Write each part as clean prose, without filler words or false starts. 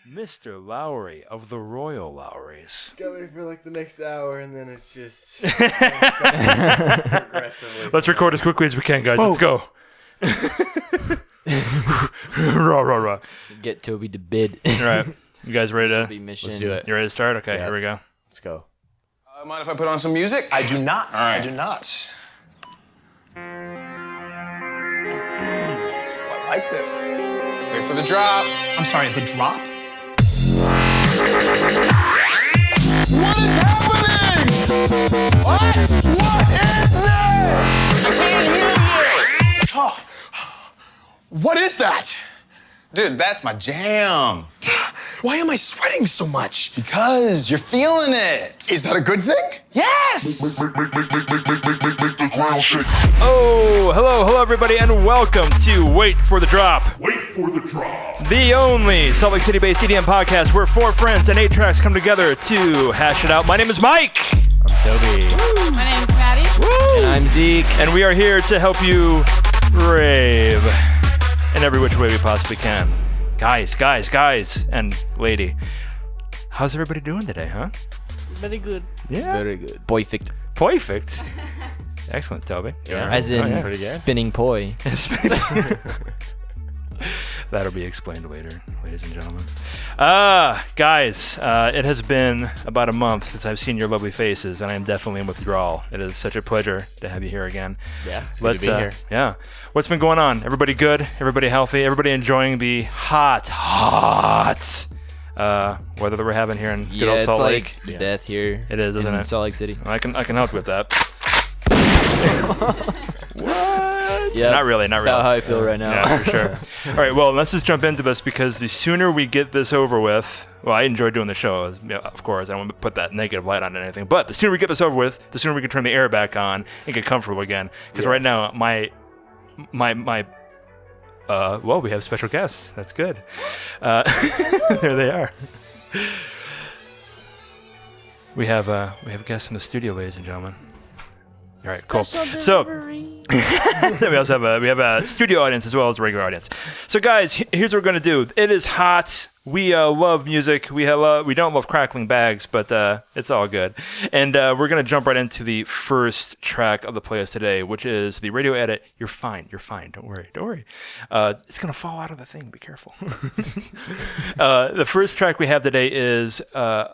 Mr. Lowry of the Royal Lowrys. Got me for like the next hour, and then it's just progressively. Let's record as quickly as we can, guys. Let's go. Rah, rah, rah. Get Toby to bid. All right. You guys ready to? Let's do it. You ready to start? Okay, Yeah. Here we go. Let's go. Mind if I put on some music? I do not. All right. I do not. I like this. Wait for the drop. I'm sorry, the drop? What is happening? What is this? I can't hear you. Oh. What is that? Dude, that's my jam. Why am I sweating so much? Because you're feeling it. Is that a good thing? Yes. Oh, hello, everybody, and welcome to Wait for the Drop. Wait for the drop. The only Salt Lake City-based EDM podcast where 4 friends and 8 tracks come together to hash it out. My name is Mike. I'm Toby. My name is Maddie. Woo! And I'm Zeke. And we are here to help you rave in every which way we possibly can. Guys, and lady, how's everybody doing today, huh? Very good. Yeah. Very good. Perfect. Perfect. Excellent, Toby. Yeah. As in Pretty good. spinning poi. That'll be explained later, ladies and gentlemen. Guys, it has been about a month since I've seen your lovely faces, and I am definitely in withdrawal. It is such a pleasure to have you here again. Yeah, it's good to be here. Yeah. What's been going on? Everybody good? Everybody healthy? Everybody enjoying the hot weather that we're having here in good Yeah, old it's Salt like Lake? death here. It is, isn't in it? Salt Lake City. I can help you with that. What? Yeah, Not really. About how I feel right now. Yeah, for sure. All right, well, let's just jump into this because the sooner we get this over with, well, I enjoy doing the show, of course. I don't want to put that negative light on anything, but the sooner we get this over with, the sooner we can turn the air back on and get comfortable again. Because right now, well, we have special guests. That's good. There they are. We have guests in the studio, ladies and gentlemen. All right, cool. So we also have a studio audience as well as a regular audience. So guys, here's what we're gonna do. It is hot. We love music. We don't love crackling bags, but it's all good. And we're gonna jump right into the first track of the playlist today, which is the radio edit. You're fine. Don't worry. It's gonna fall out of the thing. Be careful. The first track we have today is a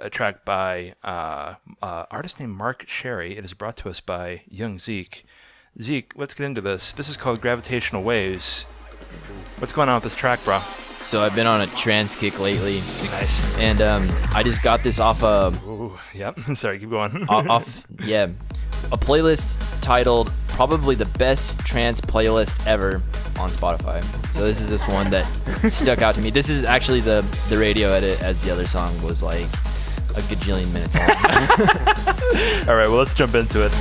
track by artist named Mark Sherry. It is brought to us by young Zeke. Zeke, let's get into this. This is called Gravitational Waves. What's going on with this track, bro? So I've been on a trance kick lately. Nice. And I just got this off Ooh, yep. Sorry, keep going. a playlist titled probably the best trance playlist ever on Spotify. So this is this one that stuck out to me. This is actually the radio edit, as the other song was like a gajillion minutes long. All right, well, let's jump into it.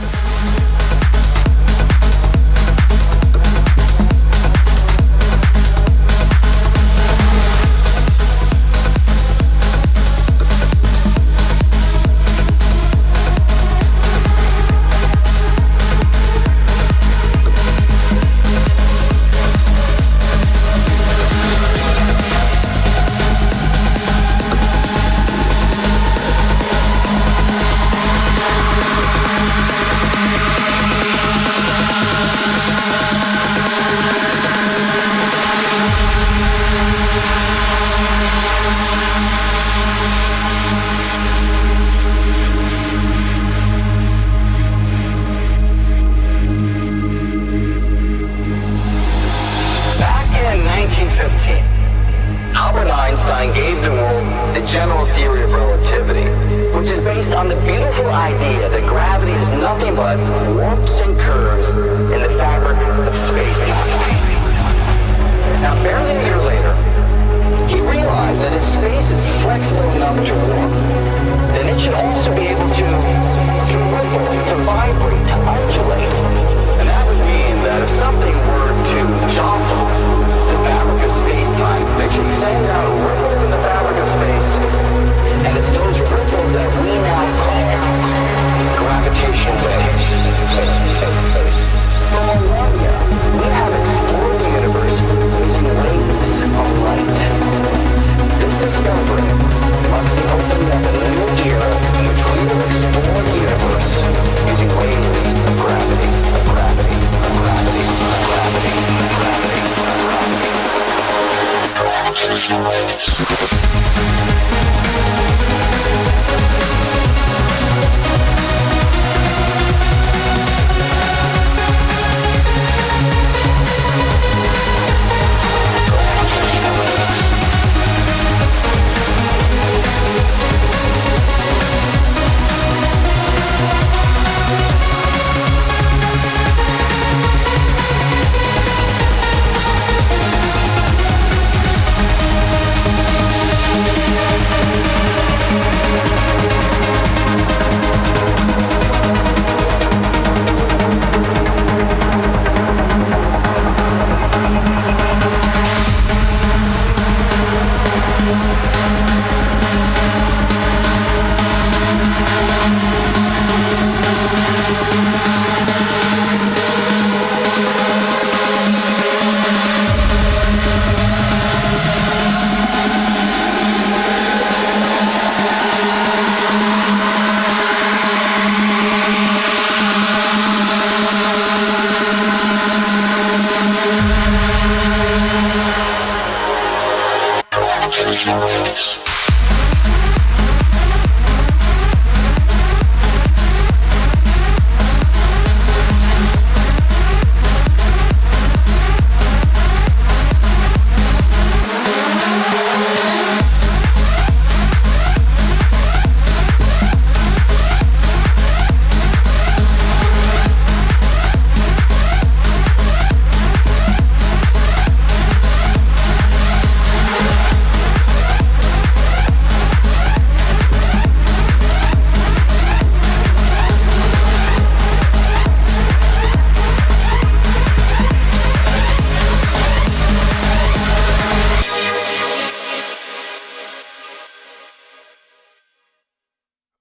We have explored the universe using waves of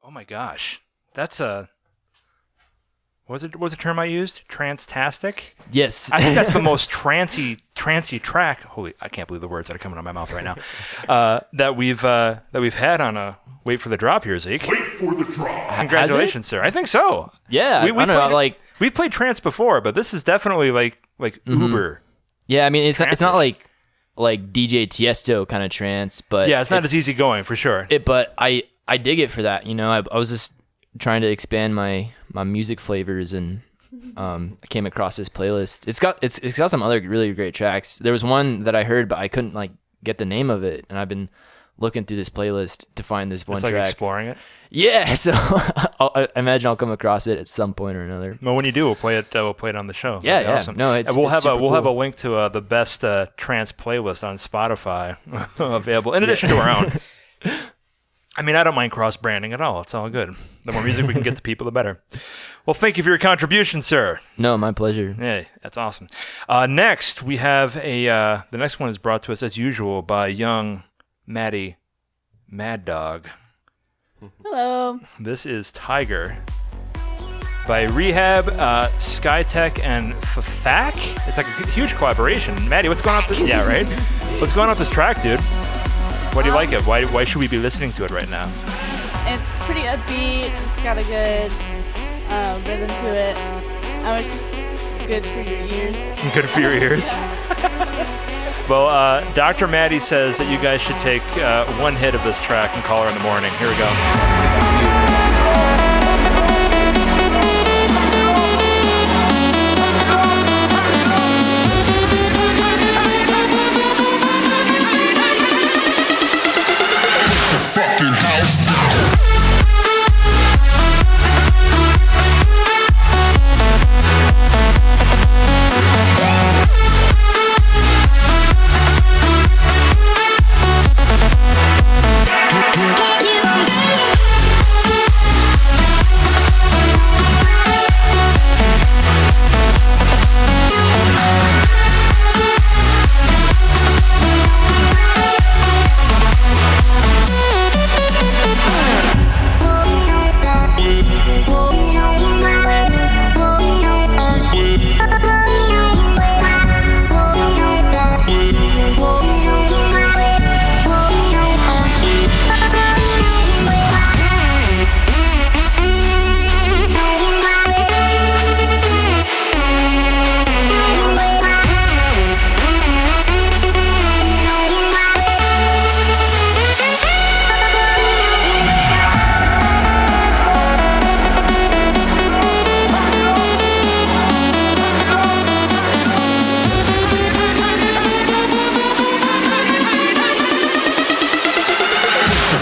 Oh my gosh, that's a what was the term I used? Transtastic. Yes. I think that's the most trancy track. Holy, I can't believe the words that are coming out of my mouth right now. That we've had on a Wait for the Drop here, Zeke. Wait for the drop. Congratulations, sir. I think so. Yeah, I don't know, we've played trance before, but this is definitely like uber. Yeah, I mean it's not Trances. like DJ Tiesto kind of trance, but Yeah, it's not as easy going for sure. But I dig it for that. You know, I was just trying to expand my music flavors, and I came across this playlist. It's got some other really great tracks. There was one that I heard, but I couldn't like get the name of it, and I've been looking through this playlist to find this one It's like track. exploring it. Yeah, so I imagine I'll come across it at some point or another. Well, when you do, we'll play it. We'll play it on the show. Yeah, That'd be yeah. awesome. No, it's And we'll super have a cool. link to the best trance playlist on Spotify available, in addition to our own. I mean, I don't mind cross branding at all. It's all good. The more music we can get to people, the better. Well, thank you for your contribution, sir. No, my pleasure. Hey, that's awesome. Next, we have the next one is brought to us as usual by young Maddie Mad Dog. Hello. This is Tiger by Rehab, Skytech, and Fafak. It's like a huge collaboration. Maddie, what's going on? Yeah, right. What's going on with this track, dude? Why do you like it? Why should we be listening to it right now? It's pretty upbeat. It's got a good rhythm to it. It's just good for your ears. Good for your ears. Well, Dr. Maddie says that you guys should take one hit of this track and call her in the morning. Here we go. Fucking house down.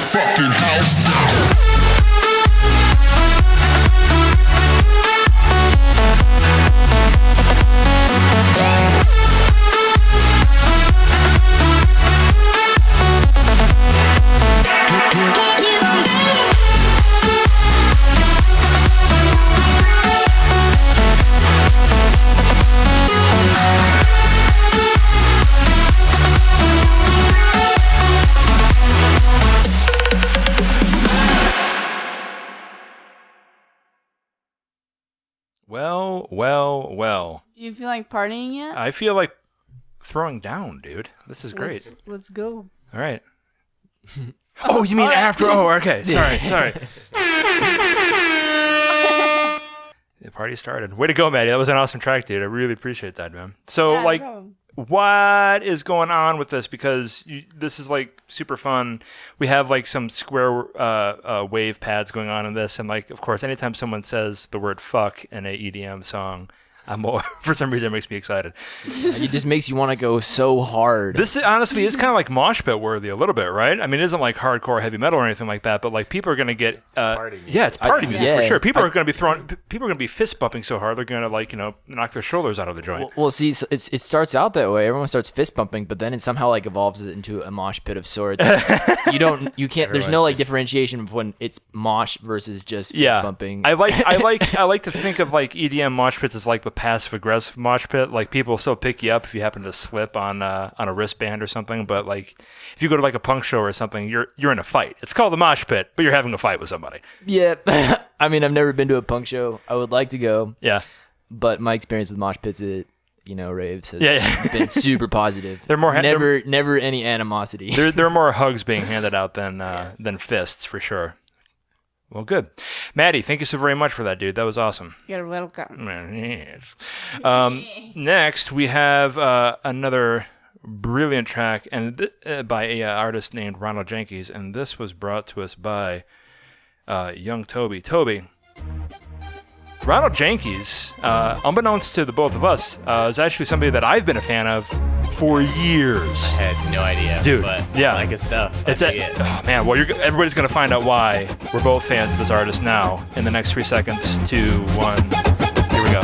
fucking house down. Well. Do you feel like partying yet? I feel like throwing down, dude. This is great. Let's go. All right. Oh, you mean after? Oh, okay. Sorry. The party started. Way to go, Maddie. That was an awesome track, dude. I really appreciate that, man. So, Yeah, no like, problem. what is going on with this? Because this is like super fun. We have like some square wave pads going on in this, and like, of course, anytime someone says the word "fuck" in a EDM song, I'm more, for some reason, it makes me excited. It just makes you want to go so hard. This honestly is kind of like mosh pit worthy a little bit, right? I mean, it isn't like hardcore heavy metal or anything like that, but like people are gonna get party music. yeah, it's party music yeah. for sure. People are gonna be fist bumping so hard they're gonna like knock their shoulders out of the joint. Well, see, so it starts out that way. Everyone starts fist bumping, but then it somehow like evolves it into a mosh pit of sorts. You can't. There's no like differentiation when it's mosh versus just fist bumping. I like to think of like EDM mosh pits as like the passive aggressive mosh pit. Like people will still pick you up if you happen to slip on a wristband or something. But like if you go to like a punk show or something, you're in a fight. It's called the mosh pit, but you're having a fight with somebody. Yeah, I mean, I've never been to a punk show. I would like to go. Yeah, but my experience with mosh pits at raves has been super positive. They're more never any animosity. There are more hugs being handed out than fists for sure. Well, good. Maddie, thank you so very much for that, dude. That was awesome. You're welcome. Yes. Next, we have another brilliant track and by an artist named Ronald Jenkins, and this was brought to us by young Toby. Toby, Ronald Jenkins, unbeknownst to the both of us, is actually somebody that I've been a fan of for years. I had no idea, dude. But Yeah, I like his stuff. Oh man, well, everybody's gonna find out why we're both fans of this artist now in the next 3 seconds. 2, 1, here we go.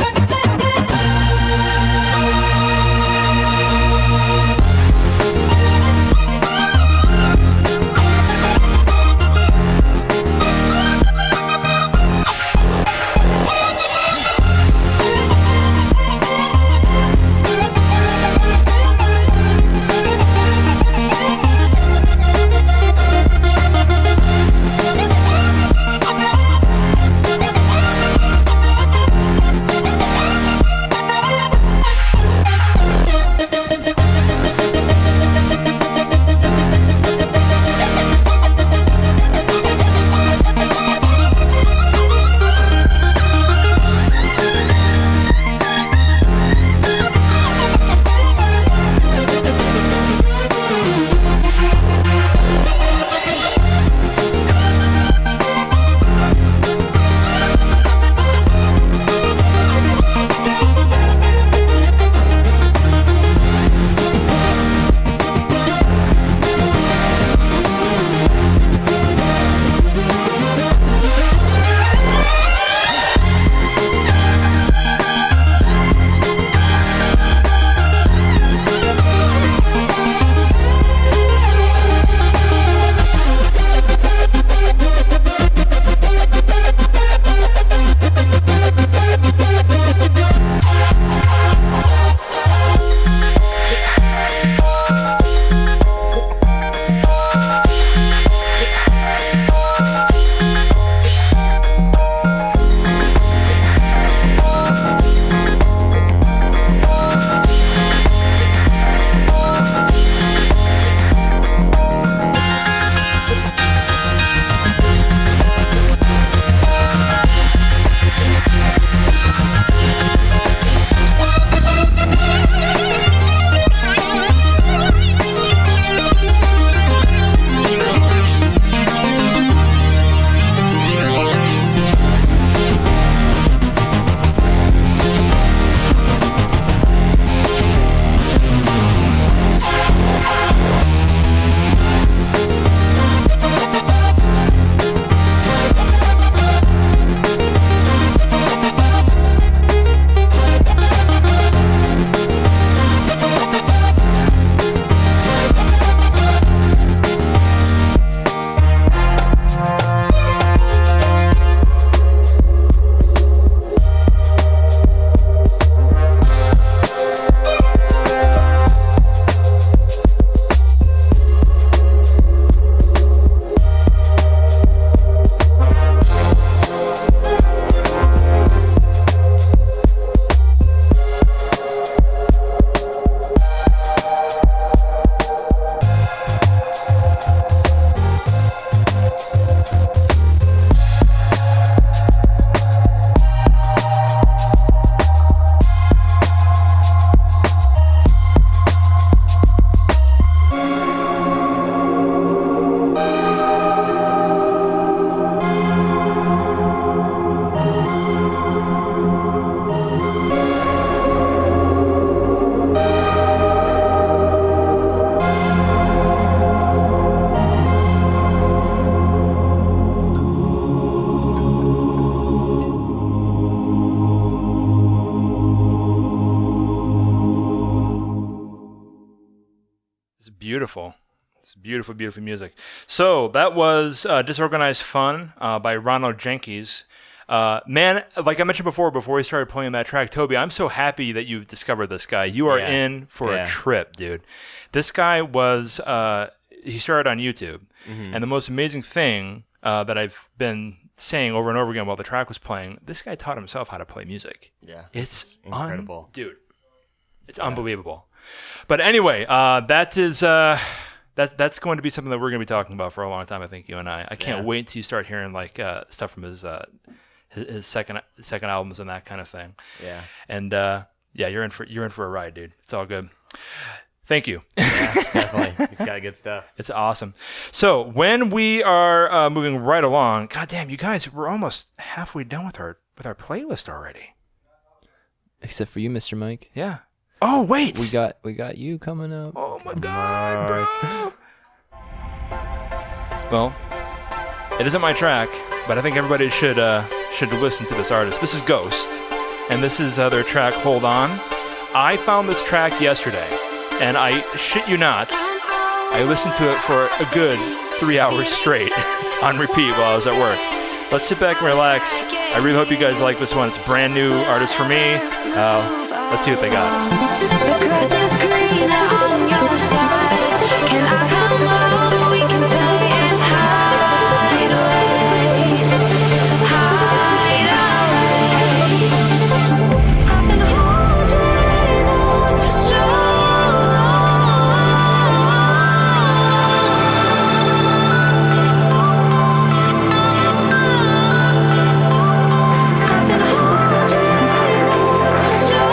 beautiful. It's beautiful, beautiful music. So that was Disorganized Fun by Ronald Jenkins. Man, like I mentioned before we started playing that track, Toby, I'm so happy that you've discovered this guy. You are in for a trip, dude. This guy was, he started on YouTube. And the most amazing thing that I've been saying over and over again while the track was playing, this guy taught himself how to play music. Yeah. It's incredible. Dude, it's unbelievable. But anyway, that is... That's going to be something that we're going to be talking about for a long time, I think, you and I. I can't wait until you start hearing like stuff from his second albums and that kind of thing. Yeah. And you're in for a ride, dude. It's all good. Thank you. Yeah, definitely. He's got good stuff. It's awesome. So when we are moving right along, goddamn, you guys, we're almost halfway done with our playlist already. Except for you, Mr. Mike. Yeah. Oh wait. We got you coming up. Oh my God, bro. Well, it isn't my track, but I think everybody should listen to this artist. This is Ghost, and this is their track "Hold On." I found this track yesterday, and I shit you not, I listened to it for a good 3 hours straight on repeat while I was at work. Let's sit back and relax. I really hope you guys like this one. It's a brand new artist for me. Let's see what they got. The grass is greener on your side. Can I come over? We can play and hide away. Hide away. I've been holding on for so long. I've been holding on for so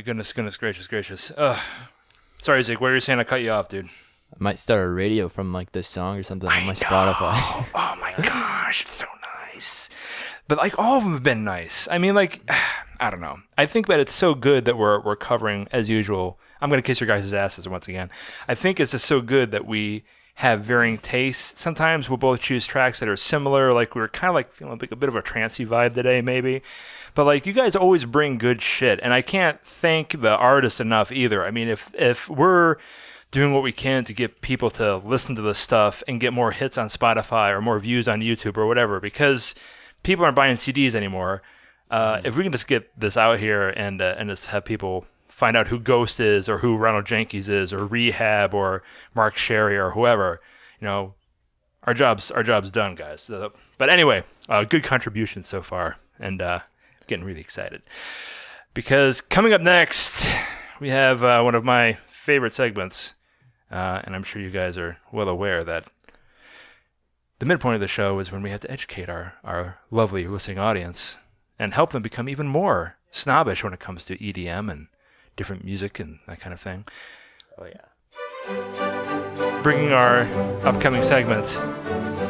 Goodness gracious. Sorry, Zeke, what were you saying? I cut you off, dude. I might start a radio from like this song or something on my Spotify. Oh my gosh, it's so nice. But like all of them have been nice. I mean, like, I don't know. I think that it's so good that we're covering as usual. I'm gonna kiss your guys' asses once again. I think it's just so good that we have varying tastes. Sometimes we'll both choose tracks that are similar. Like we're kind of like feeling like a bit of a trancey vibe today, maybe. But like you guys always bring good shit, and I can't thank the artist enough either. I mean, if we're doing what we can to get people to listen to this stuff and get more hits on Spotify or more views on YouTube or whatever, because people aren't buying CDs anymore. If we can just get this out here and just have people find out who Ghost is or who Ronald Jenkins is or Rehab or Mark Sherry or whoever, our job's done, guys. But anyway, good contribution so far, and getting really excited because coming up next we have one of my favorite segments, and I'm sure you guys are well aware that the midpoint of the show is when we have to educate our lovely listening audience and help them become even more snobbish when it comes to EDM and different music and that kind of thing. Oh, yeah. Bringing our upcoming segments,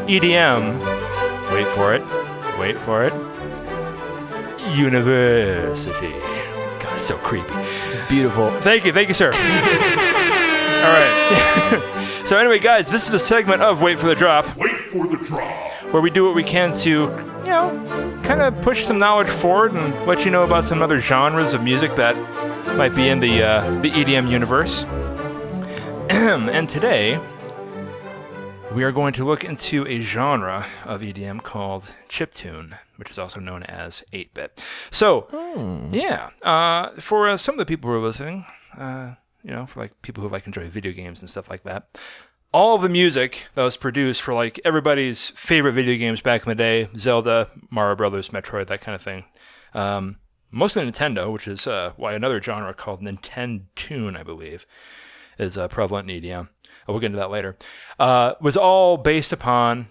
EDM, wait for it, University. God, it's so creepy. Beautiful. Thank you, sir. All right. So anyway, guys, this is the segment of Wait for the Drop. Wait for the drop. Where we do what we can to, kind of push some knowledge forward and let you know about some other genres of music that might be in the EDM universe. And today, we are going to look into a genre of EDM called chiptune, which is also known as 8-bit. So, for some of the people who are listening, for like people who enjoy video games and stuff like that, all of the music that was produced for like everybody's favorite video games back in the day, Zelda, Mario Brothers, Metroid, that kind of thing, mostly Nintendo, which is why another genre called Nintendo-tune, I believe, is prevalent in EDM. We'll get into that later. Was all based upon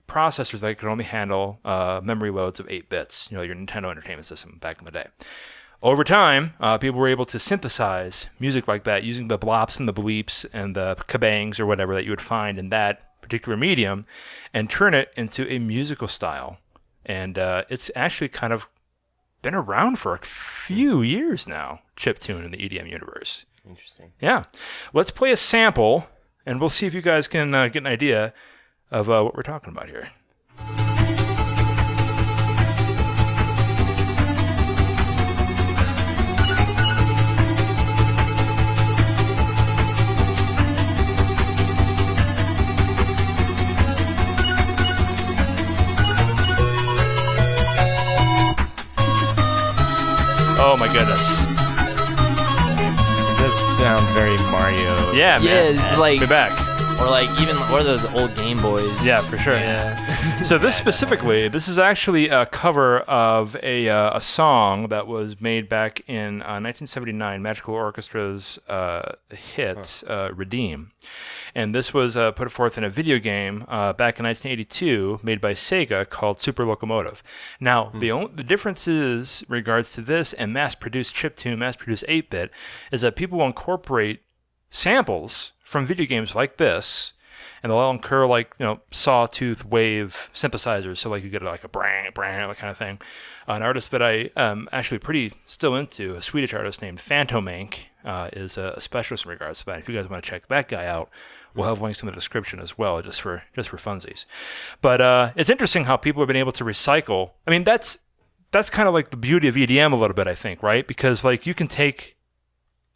processors that could only handle memory loads of 8 bits, your Nintendo Entertainment System back in the day. Over time, people were able to synthesize music like that using the blops and the bleeps and the kabangs or whatever that you would find in that particular medium and turn it into a musical style. And it's actually kind of been around for a few years now, chiptune in the EDM universe. Interesting. Yeah. Let's play a sample, and we'll see if you guys can get an idea of what we're talking about here. Oh my goodness. It does sound very Mario. Yeah, man. Yeah, like We're back. or those old Game Boys. Yeah, for sure. Yeah. So this specifically, this is actually a cover of a song that was made back in 1979, Magical Orchestra's hit, Redeem. And this was put forth in a video game back in 1982 made by Sega called Super Locomotive. Now, the difference is, regards to this and mass-produced chiptune, mass-produced 8-bit, is that people will incorporate samples from video games like this, and they'll incur sawtooth wave synthesizers, so you get like a brang, brang, that kind of thing. An artist that I actually pretty still into, a Swedish artist named Phantomank, is a specialist in regards to that. If you guys want to check that guy out, we'll have links in the description as well, just for funsies. But it's interesting how people have been able to recycle. I mean, that's kind of like the beauty of EDM a little bit, I think, right? Because you can take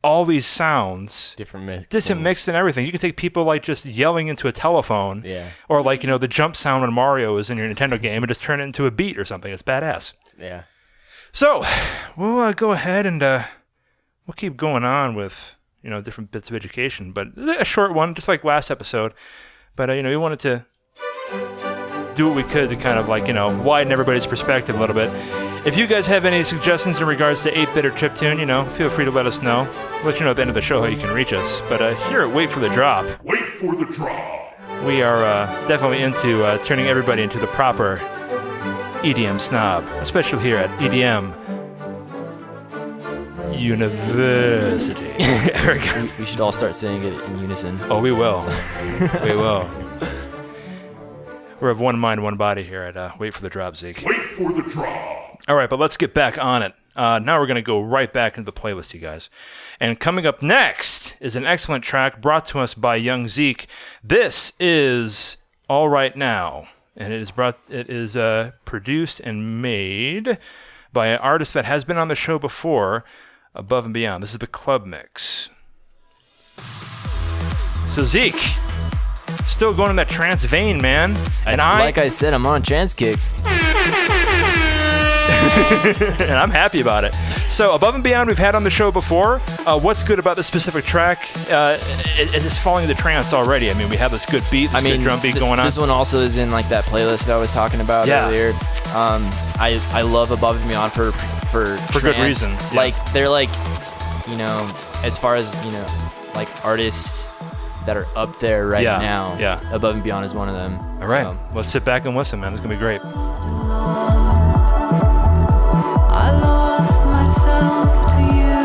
all these sounds, different mix and everything. You can take people just yelling into a telephone, or the jump sound when Mario is in your Nintendo game, and just turn it into a beat or something. It's badass. Yeah. So we'll go ahead and we'll keep going on with different bits of education, but a short one, just like last episode. But we wanted to do what we could to kind of widen everybody's perspective a little bit. If you guys have any suggestions in regards to 8-bit or chiptune, feel free to let us know. We'll let you know at the end of the show how you can reach us. But here at Wait for the Drop, Wait for the drop. we are definitely into turning everybody into the proper EDM snob, especially here at EDM University. There we go. We should all start saying it in unison. Oh, we will. We will. We're of one mind, one body here at Wait for the Drop, Zeke. Wait for the drop. All right, but let's get back on it. Now we're going to go right back into the playlist, you guys. And coming up next is an excellent track brought to us by young Zeke. This is All Right Now, and it is produced and made by an artist that has been on the show before, Above and Beyond. This is the club mix. So Zeke, still going in that trance vein, man. And like I said, I'm on a trance kick. and I'm happy about it. So Above and Beyond we've had on the show before. What's good about this specific track? It's falling into trance already. I mean, we have this good beat, this good drum beat going on. This one also is in like that playlist that I was talking about earlier. I love Above and Beyond for good reason. Yeah. Like they're like, you know, as far as, you know, like artists that are up there right now. Yeah. Above and Beyond is one of them. All right. Let's sit back and listen, man. This is going to be great. I lost myself to you.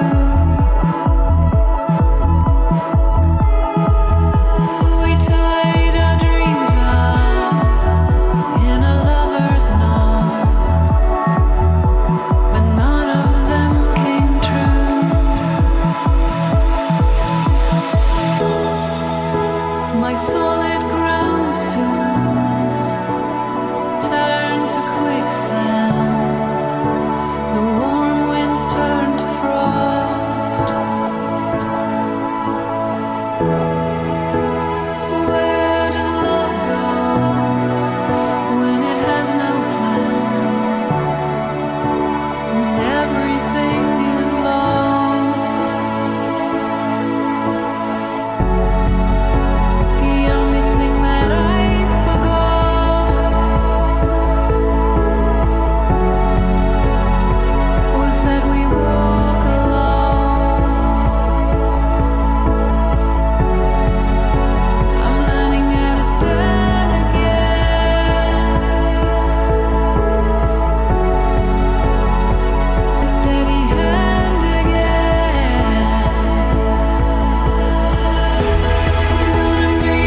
We tied our dreams up in a lover's knot, but none of them came true. My solid ground soon turned to quicksand. The warm winds turn to frost. Where does love go when it has no plan? When everything is lost? The only thing that I forgot was that we walk alone. I'm learning how to stand again. A steady hand again. I'm gonna be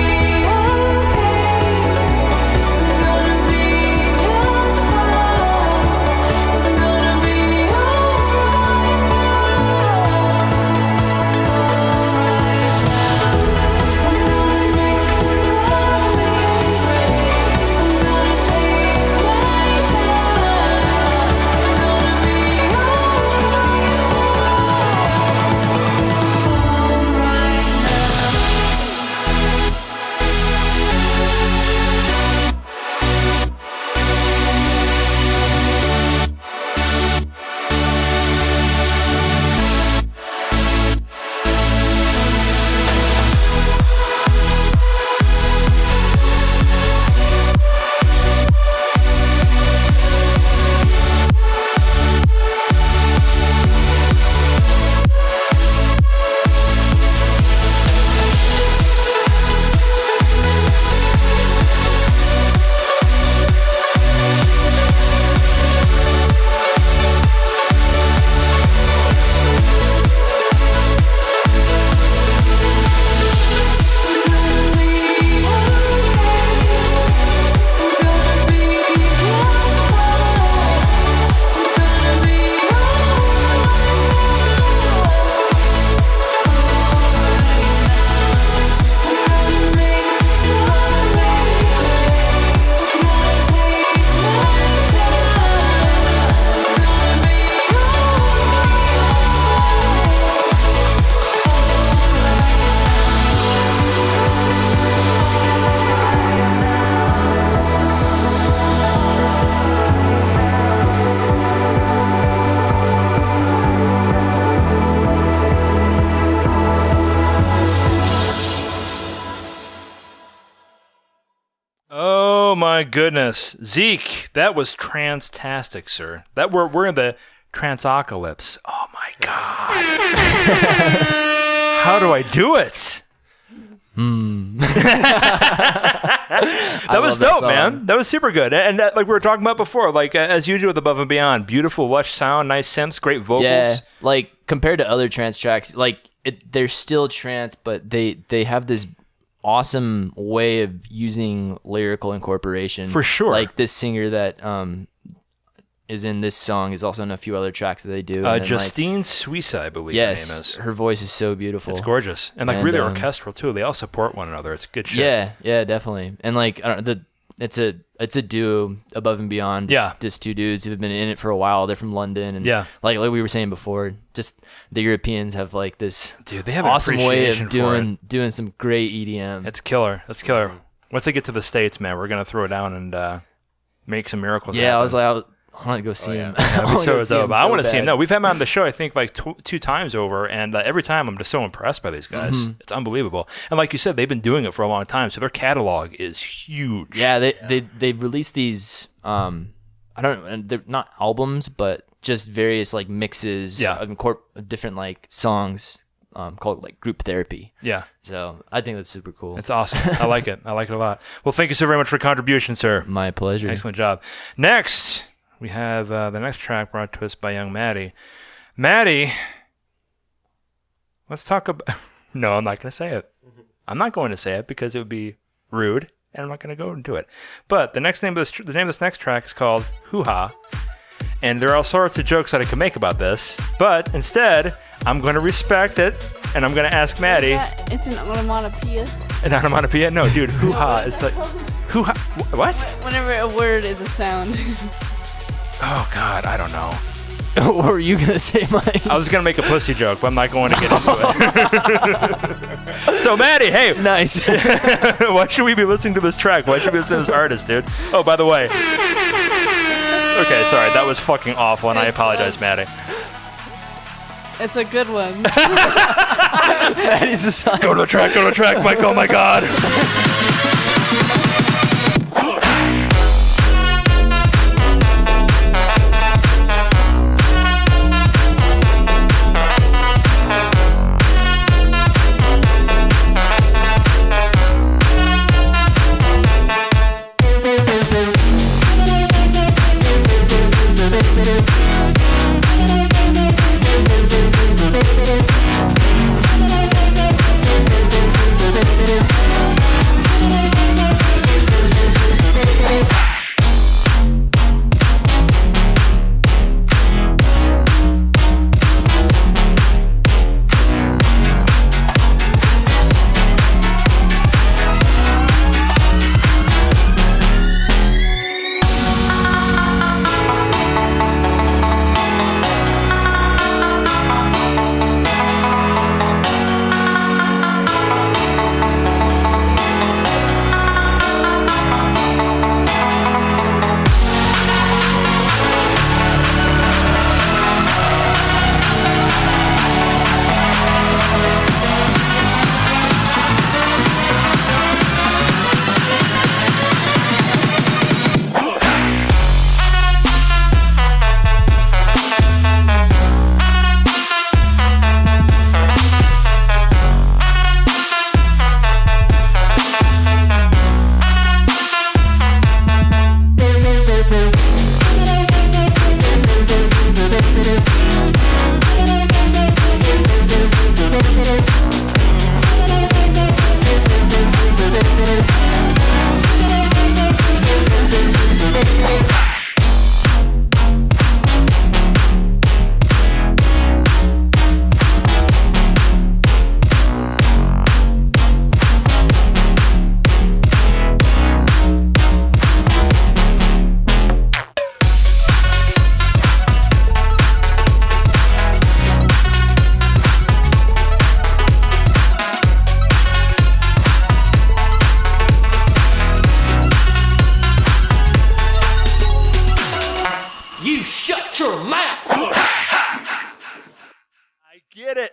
okay. I'm gonna be just fine. I'm gonna be alright Oh my goodness, Zeke, that was trance-tastic, sir. That we're in the trance-ocalypse. Oh my god. How do I do it? That was dope, man. That was super good. And that, like we were talking about before, like as usual with Above and Beyond, beautiful, lush sound, nice synths, great vocals. Yeah, like compared to other trance tracks, like they're still trance, but they have this awesome way of using lyrical incorporation. For sure. Like this singer that is in this song is also in a few other tracks that they do. Justine Suissa, I believe yes, her name is. Her voice is so beautiful. It's gorgeous. And like really orchestral too. They all support one another. It's good shit. Yeah, definitely. And like It's a duo above and beyond. Just two dudes who've been in it for a while. They're from London, and like we were saying before, just the Europeans have like this they have awesome way of doing some great EDM. It's killer. Once they get to the States, man, we're gonna throw it down and make some miracles. Yeah, happen. I was like, I want to go see him. I want to see him. No, we've had him on the show, I think, like two times over, and every time I'm just so impressed by these guys. It's unbelievable. And like you said, they've been doing it for a long time, so their catalog is huge. Yeah, they've released these. They're not albums, but just various like mixes of different like songs. Called like group therapy. Yeah. So I think that's super cool. It's awesome. I like it. I like it a lot. Well, thank you so very much for your contribution, sir. My pleasure. Excellent job. Next, we have the next track brought to us by young Madi. Madi, let's talk about... No, I'm not going to say it. I'm not going to say it because it would be rude, and I'm not going to go into it. But the name of this next track is called Hoo Ha, and there are all sorts of jokes that I can make about this, but instead, I'm going to respect it, and I'm going to ask Madi... It's an onomatopoeia. An onomatopoeia? No, dude, Hoo Ha is like... Hoo Ha... What? Whenever a word is a sound. Oh, God, I don't know. What were you going to say, Mike? I was going to make a pussy joke, but I'm not going to get into it. So, Madi, hey. Nice. Why should we be listening to this track? Why should we listen to this artist, dude? Oh, by the way. Okay, sorry. That was fucking awful, and I apologize, Madi. It's a good one. Madi's a sign. Go to the track, Mike. Oh, my God.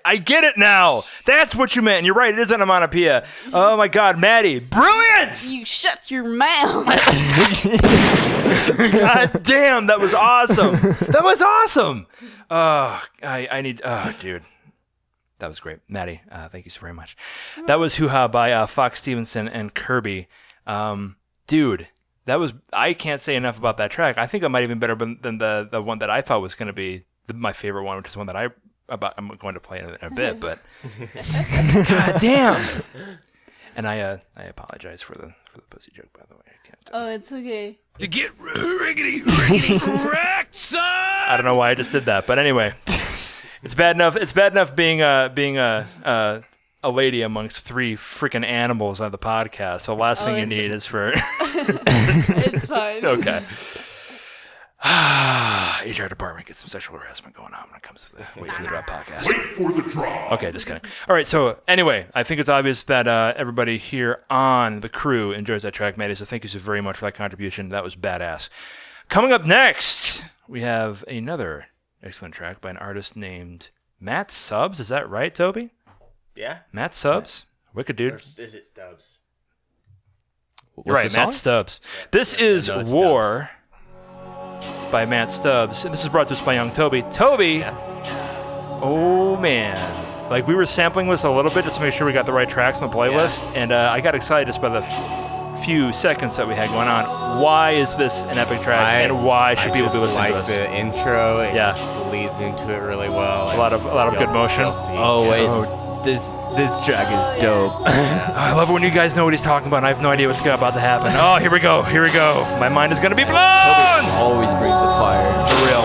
I get it now. That's what you meant. And you're right. It is an onomatopoeia. Oh, my God. Madi. Brilliant. You shut your mouth. God damn. That was awesome. That was awesome. I need... Oh, dude. That was great. Madi, thank you so very much. That was Hoo Ha by Fox Stevenson and Kirby. Dude, that was... I can't say enough about that track. I think it might even better than the one that I thought was going to be my favorite one, which is one that I'm going to play in a bit, but God damn. And I apologize for the pussy joke, by the way. I can't. Oh, it's okay. To get riggedy correct, son. I don't know why I just did that, but anyway, it's bad enough. It's bad enough being a lady amongst 3 freaking animals on the podcast. So the last thing you need is for... It's fine. Okay. HR department gets some sexual harassment going on when it comes to the Wait for the Drop podcast. Wait for the drop. Okay, just kidding. All right, so anyway, I think it's obvious that everybody here on the crew enjoys that track, Maddie, so thank you so very much for that contribution. That was badass. Coming up next, we have another excellent track by an artist named Matt Stubbs. Is that right, Toby? Yeah. Matt Stubbs? Wicked dude. Or is it Stubbs? You're right, Matt Stubbs. This is no War by Matt Stubbs. And this is brought to us by young Toby. Toby, oh man. Like, we were sampling this a little bit just to make sure we got the right tracks on the playlist. And I got excited just by the few seconds that we had going on. Why is this an epic track? And why should people be listening to this? I like the intro. It Yeah. leads into it really well. A lot of good motion. Oh, wait. This track is dope. I love it when you guys know what he's talking about and I have no idea what's about to happen. Oh, here we go. My mind is going to be blown! Always brings a fire. For real.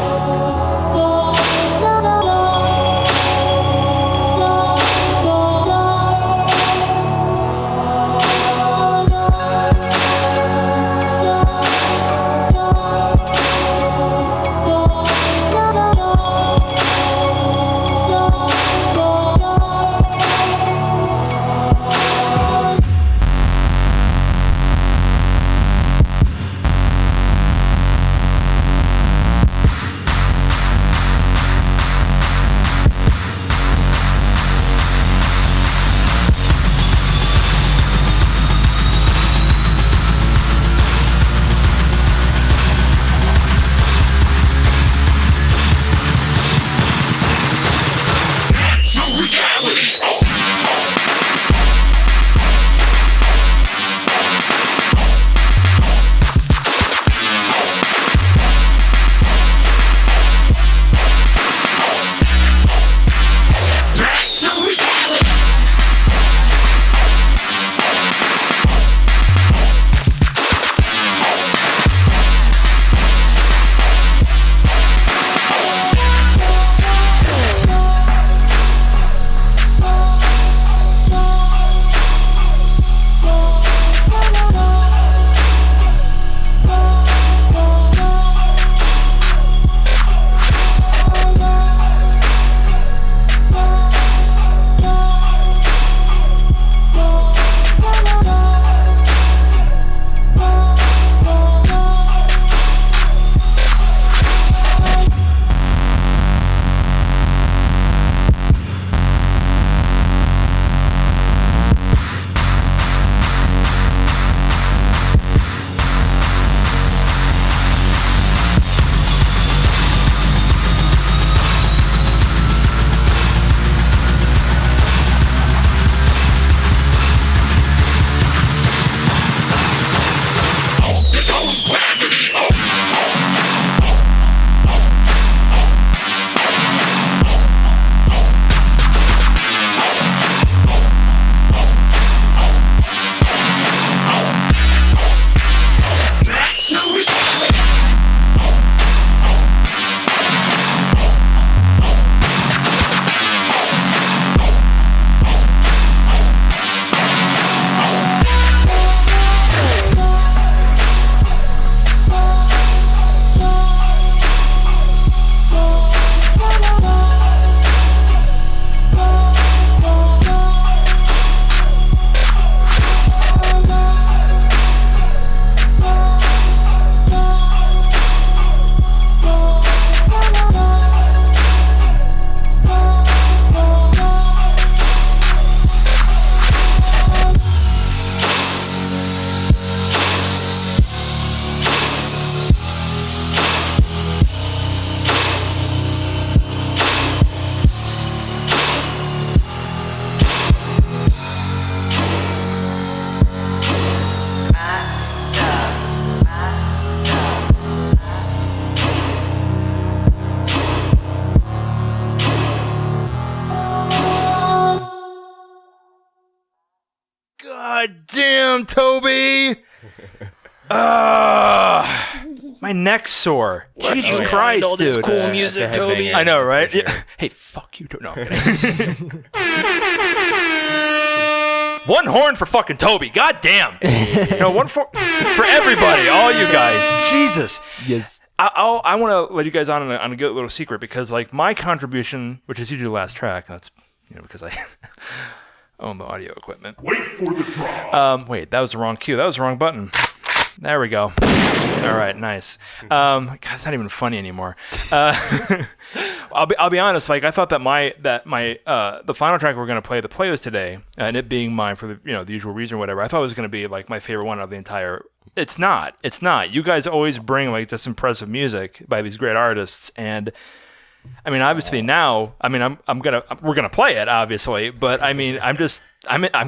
God damn, Toby! My neck's sore. Jesus Christ, all this dude. cool music, Toby. I know, right? Yeah. Hey, fuck you. No, I'm kidding. One horn for fucking Toby. God damn. One for everybody. All you guys. Jesus. Yes. I want to let you guys on a good little secret because, like, my contribution, which is usually the last track, that's because I own the audio equipment. Wait for the drop. Wait, that was the wrong cue. That was the wrong button. There we go. All right, nice. God, it's not even funny anymore. I'll be honest. Like, I thought that the final track we're gonna play the playlist today, and it being mine for the the usual reason or whatever, I thought it was gonna be like my favorite one of the entire. It's not. It's not. You guys always bring like this impressive music by these great artists, and I mean, obviously now, we're gonna play it, obviously, but I mean, I'm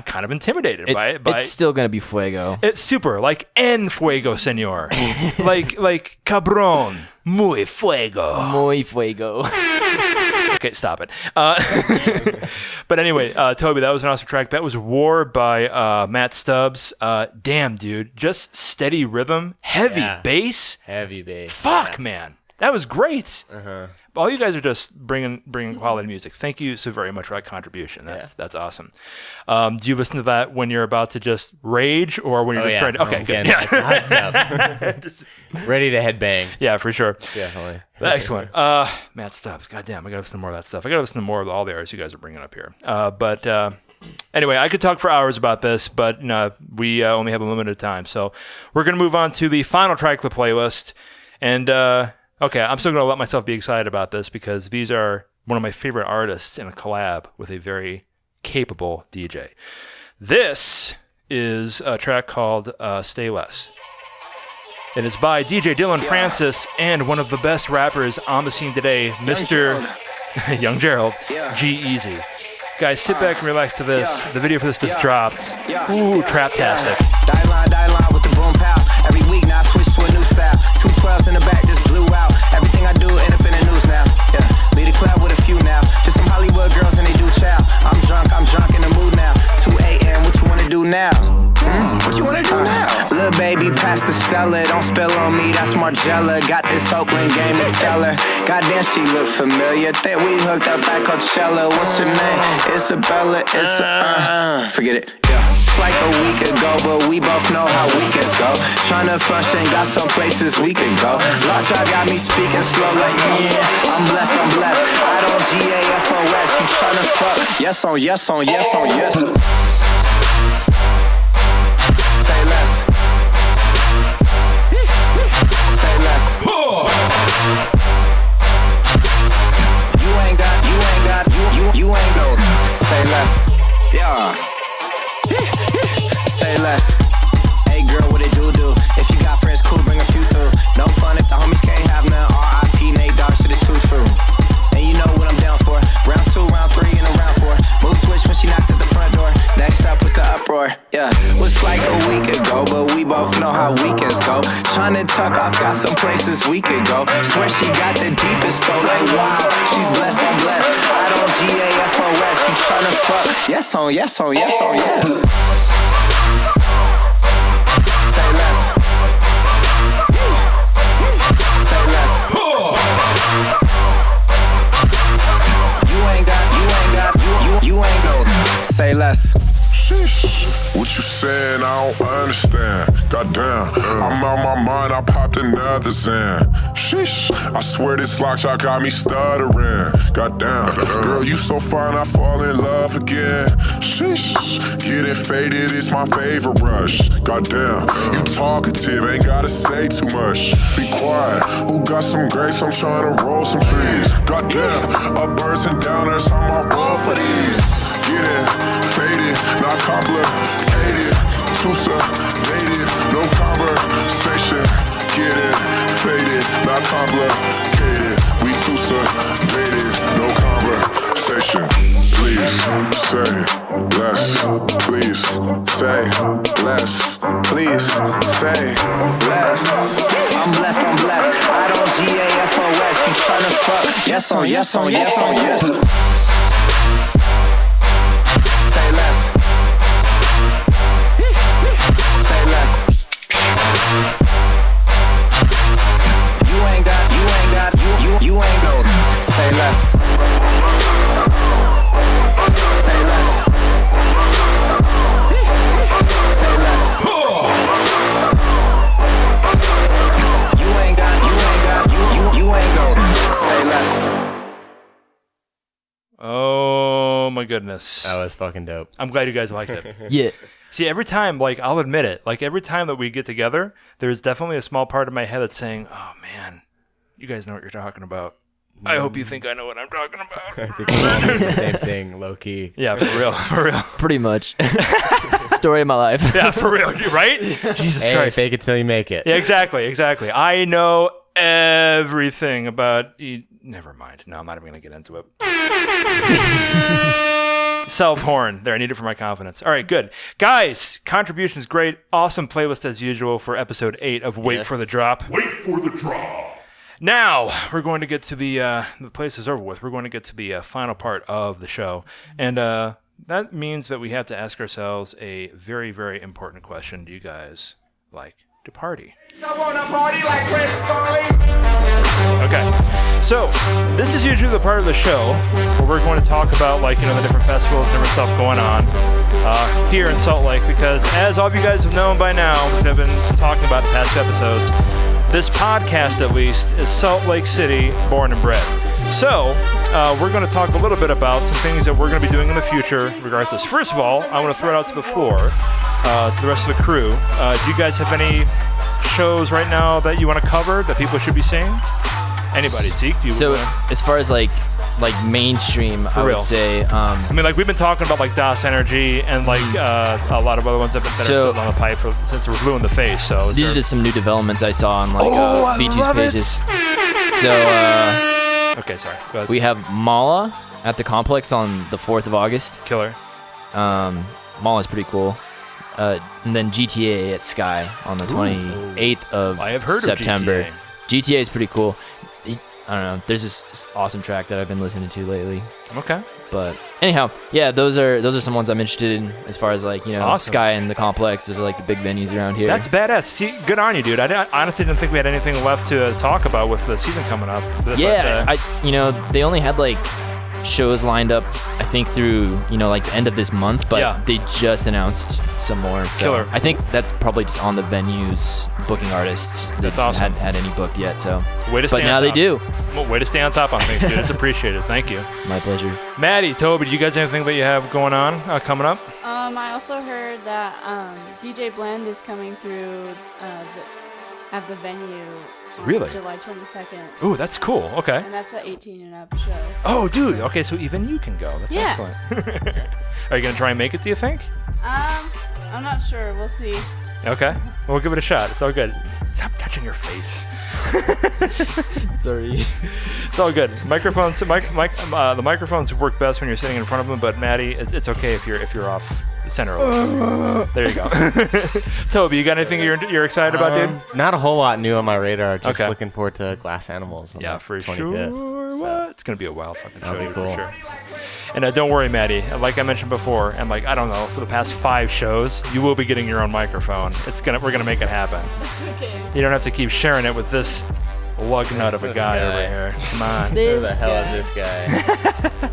kind of intimidated by it. It's still gonna be fuego. It's super, like en fuego, senor, like cabron, muy fuego, Muy fuego. Okay, stop it. But anyway, Toby, that was an awesome track. That was War by Matt Stubbs. Damn, dude, just steady rhythm, heavy bass. Heavy bass. Fuck, man, that was great. All you guys are just bringing quality music. Thank you so very much for that contribution. That's awesome. Do you listen to that when you're about to just rage or when you're just trying to... Okay, good. Just ready to headbang. Yeah, for sure. Definitely. Excellent. Matt Stubbs. Goddamn, I got to listen to more of that stuff. I got to listen to more of all the artists you guys are bringing up here. But anyway, I could talk for hours about this, but we only have a limited time. So we're going to move on to the final track of the playlist. And... okay, I'm still going to let myself be excited about this because these are one of my favorite artists in a collab with a very capable DJ. This is a track called Stay Less. It is by DJ Dillon Francis and one of the best rappers on the scene today, Mr. Young Gerald, G-Eazy. Guys, sit back and relax to this. The video for this just dropped. Ooh, trap-tastic. Die line with the boom pow. Every week now I switch to a new style. 212s in the back just blew out. Everything I do end up in the news now. Yeah, lead a club with a few now. Just some Hollywood girls and they do chow. I'm drunk in the mood now. 2 a.m. What you wanna do now? What you wanna do now? Little baby, pass the Stella. Don't spill on me, that's Margella. Got this Oakland game to tell her. Goddamn, she look familiar. Think we hooked up at Coachella. What's her name? Isabella. Forget it. Yeah. Like a week ago, but we both know how weekends go. Tryna function, got some places we could go. Lot y'all got me speaking slow like I'm blessed. I don't GAFOS, you tryna fuck? Yes on yes. Say less. Say less. You ain't got. Say less. Yeah. Say less. Hey girl, what it do? If you got friends, cool, bring a few through. No fun if the homies can't have none. R.I.P. Nate Dogg, shit is too true. And you know what I'm down for. Round 2, round 3, and a round 4. Mood switch when she knocked at the front door. Next up was the uproar. Yeah, was like a week ago, but we both know how weekends go. Tryna tuck off, got some places we could go. Swear she got the deepest though, like wow. She's blessed, I'm blessed. I don't GAFOS, you tryna fuck? Yes on yes. Say less. Say less. You ain't got. Say less. Sheesh. What you saying? I don't understand. Goddamn, I'm out my mind. I popped another Zan. Sheesh. I swear this lock shot got me stuttering. Goddamn, girl, you so fine. I fall in love again. Sheesh. Getting faded is my favorite rush. Goddamn, you talkative, ain't gotta say too much. Be quiet. Who got some grapes? I'm trying to roll some trees. Goddamn, uppers and downers. I'm all roll for these. Getting faded, not complicated. Too sedated, no conversation. Getting faded, not complicated. We too sedated, no conversation. Please say less. Please say less. Please say less. I'm blessed. I don't GAFOS. You tryna fuck? Yes on. Say less. Say less. You ain't got. Say less. Say less. goodness. That was fucking dope. I'm glad you guys liked it. Yeah. See, every time, like, I'll admit it, like, every time that we get together, there's definitely a small part of my head that's saying, oh, man, you guys know what you're talking about. I hope you think I know what I'm talking about. I think we're doing the same thing, low key. Yeah, for real, for real. Pretty much. Story of my life. Yeah, for real, right? Jesus Hey, Christ. fake it till you make it. Yeah, exactly. I know everything about... Never mind. No, I'm not even going to get into it. Self-horn. There, I need it for my confidence. All right, good. Guys, contributions great. Awesome playlist as usual for episode 8 of Wait for the Drop. Wait for the drop. Now, we're going to get to the place is over with. We're going to get to the final part of the show. And that means that we have to ask ourselves a very, very important question. Do you guys like to party? Okay, so this is usually the part of the show where we're going to talk about, like, the different festivals, different stuff going on here in Salt Lake, because as all of you guys have known by now, because I've been talking about the past 2 episodes, this podcast, at least, is Salt Lake City born and bred. So, we're going to talk a little bit about some things that we're going to be doing in the future regards to this. First of all, I want to throw it out to the floor, to the rest of the crew. Do you guys have any shows right now that you want to cover that people should be seeing? Anybody? Zeke, do you So, wanna... as far as like mainstream, I real. would say. I mean, like, we've been talking about, like, DOS Energy and, like, a lot of other ones that are still on the pipe since we're blue in the face. So These are just some new developments I saw on, like, V2's pages. So, okay, sorry. Go ahead. we have Mala at the complex on the 4th of August. Killer. Mala's pretty cool. And then GTA at Sky on the 28th of I have heard September. of GTA is pretty cool. I don't know. There's this awesome track that I've been listening to lately. Okay. But anyhow, yeah, those are some ones I'm interested in as far as, like, Awesome. Sky and the complex. Those are, like, the big venues around here. That's badass. See, good on you, dude. I honestly didn't think we had anything left to talk about with the season coming up. Yeah, they only had, like, shows lined up, I think, through, like, the end of this month, but Yeah. they just announced some more. So Killer. I think that's probably just on the venues booking artists. They That's just awesome. hadn't had any booked yet, so. Way to stay But on now they top. do. Well, way to stay on top on things, dude. It's appreciated. Thank you. My pleasure. Maddie, Toby, do you guys have anything that you have going on coming up? I also heard that DJ Blend is coming through at the venue on Really? July 22nd. Ooh, that's cool. Okay. And that's an 18 and up show. Oh, dude. Okay, so even you can go. That's Yeah. excellent. Are you going to try and make it, do you think? I'm not sure. We'll see. Okay. We'll give it a shot. It's all good. Stop touching your face. Sorry. It's all good. Microphones, the microphones work best when you're sitting in front of them, but Maddie, it's okay if you're off the center. There you go. Toby, you got anything you're excited about, dude? Not a whole lot new on my radar. Just Okay. looking forward to Glass Animals. On Yeah, the for 25th. sure. What? It's gonna be a wild fucking show, That'll be dude, cool. for sure. And don't worry, Maddie. Like I mentioned before, and, like, I don't know, for the past 5 shows, you will be getting your own microphone. We're gonna make it happen. It's okay. You don't have to keep sharing it with this lug nut of a This guy guy. over here. Come on. Who the hell is this guy?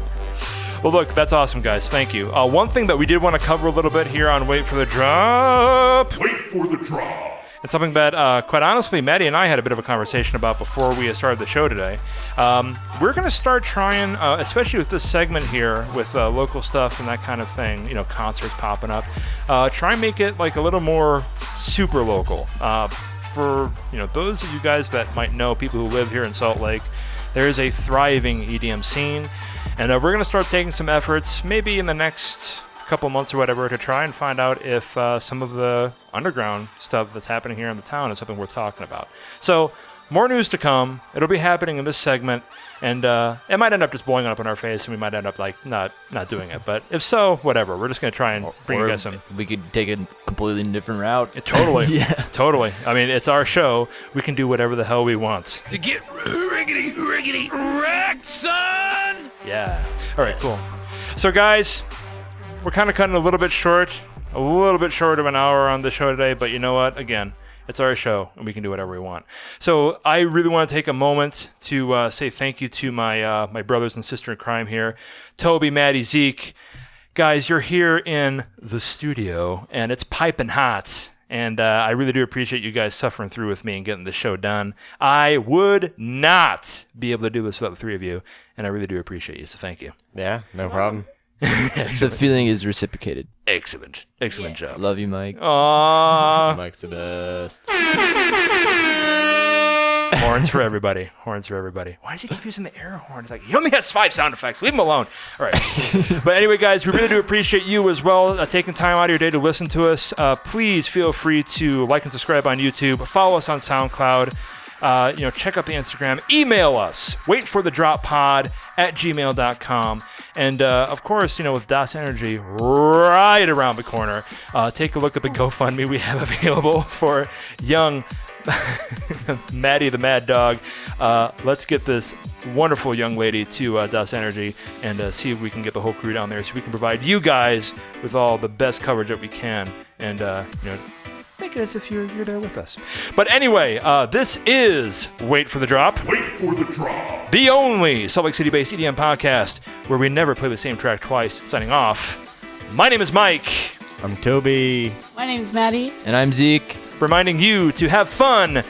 Well, look, that's awesome, guys. Thank you. One thing that we did want to cover a little bit here on Wait for the Drop. Wait for the drop. It's something that, quite honestly, Maddie and I had a bit of a conversation about before we started the show today. We're going to start trying, especially with this segment here, with local stuff and that kind of thing, concerts popping up, try and make it, like, a little more super local. For, those of you guys that might know, people who live here in Salt Lake, there is a thriving EDM scene, and we're going to start taking some efforts, maybe in the next couple months or whatever, to try and find out if some of the underground stuff that's happening here in the town is something worth talking about. So, more news to come. It'll be happening in this segment, and it might end up just blowing up in our face, and we might end up, like, not doing it. But if so, whatever. We're just going to try and bring you guys some. We could take a completely different route. Totally. Yeah. Totally. I mean, it's our show. We can do whatever the hell we want. To get riggedy wrecked, son! Yeah. All right, cool. So, guys, we're kind of cutting a little bit short of an hour on the show today, but you know what? Again, it's our show, and we can do whatever we want. So I really want to take a moment to say thank you to my brothers and sister in crime here, Toby, Maddie, Zeke. Guys, you're here in the studio, and it's piping hot. And I really do appreciate you guys suffering through with me and getting the show done. I would not be able to do this without the 3 of you, and I really do appreciate you, so thank you. Yeah, no problem. The feeling is reciprocated. Excellent job. Love you, Mike. Aww. Mike's the best. Horns for everybody. Why does he keep using the air horn? It's like, he only has 5 sound effects. Leave him alone. All right. But anyway, guys, we really do appreciate you as well taking time out of your day to listen to us. Please feel free to like and subscribe on YouTube. Follow us on SoundCloud. Check out the Instagram. Email us, waitforthedroppod@gmail.com. And, of course, with Das Energy right around the corner, take a look at the GoFundMe we have available for young Maddie the Mad Dog. Let's get this wonderful young lady to Das Energy and see if we can get the whole crew down there so we can provide you guys with all the best coverage that we can and, make it as if you're there with us. But anyway, this is Wait for the Drop. Wait for the drop. The only Salt Lake City-based EDM podcast where we never play the same track twice. Signing off. My name is Mike. I'm Toby. My name's Maddie. And I'm Zeke. Reminding you to have fun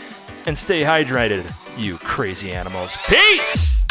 and stay hydrated, you crazy animals. Peace!